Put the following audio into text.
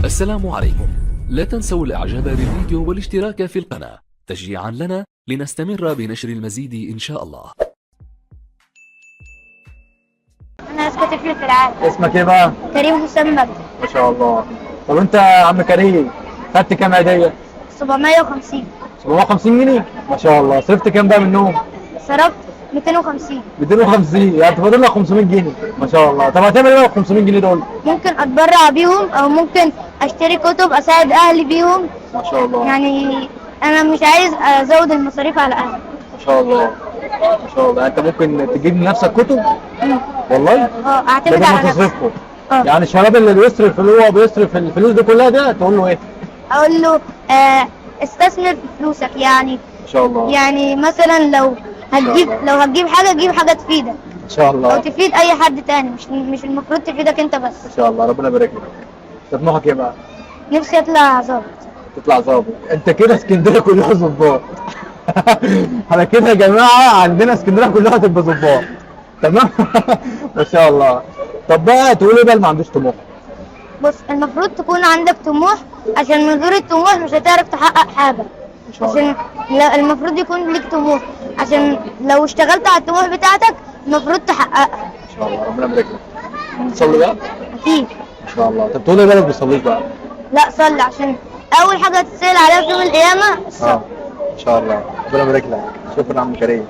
السلام عليكم. لا تنسوا الاعجاب بالفيديو والاشتراك في القناة تشجيعا لنا لنستمر بنشر المزيد ان شاء الله. أنا أذكى طفل في العالم. اسمك ايه بقى؟ كريم حسام مجدي. ما شاء الله. طب انت يا عم كريم خدت كام هديه؟ 750. 750 جنيه؟ ما شاء الله. صرفت كام بقى منهم؟ صرفت 250. 250 يعني فاضل لك 500 جنيه. ما شاء الله. طب هتعمل ايه بقى ال 500 جنيه دول؟ ممكن أتبرع بيهم أو ممكن أشتري كتب أساعد أهلي بيهم. ما شاء الله. يعني أنا مش عايز أزود المصاريف على أهلي. ما شاء الله. ما شاء الله. انت ممكن تجيب لنفسك كتب؟ والله؟ أعتمد بدل على ما نفسي. تصرفهم. اه. يعني الشباب اللي بيصرف اللي هو بيصرف الفلوس دي كلها ده تقول له ايه؟ أقول له استثمر في فلوسك يعني. ما شاء الله. يعني مثلا لو هتجيب حاجة جيب حاجة تفيدك ما شاء أو الله. تفيد أي حد تاني، مش المفروض تفيدك أنت بس. ما شاء الله. ربنا يبارك لك. طموحك ايه بقى؟ نفسي أطلع ظابط. تطلع ظابط. انت كده اسكندريه كلها ظباط. احنا كده يا جماعه عندنا اسكندريه كلها تبقى ظباط. تمام. ما شاء الله. طب بقى تقول ايه بقى اللي ما عندوش طموح؟ بص، المفروض تكون عندك طموح عشان من غير الطموح مش هتعرف تحقق حاجة. ما شاء الله. عشان المفروض يكون لك طموح عشان لو اشتغلت على الطموح بتاعتك المفروض تحققها. ما شاء الله. ربنا يبارك لك. تصلي بقى؟ أكيد. ما شاء الله. طب تقول ايه بقى اللي ما بيصليش بقى؟ لا، صلي عشان أول حاجة تتسأل عليها في يوم القيامة الصلاة. ما شاء الله. ربنا يبارك لك. شكرا يا عم كريم.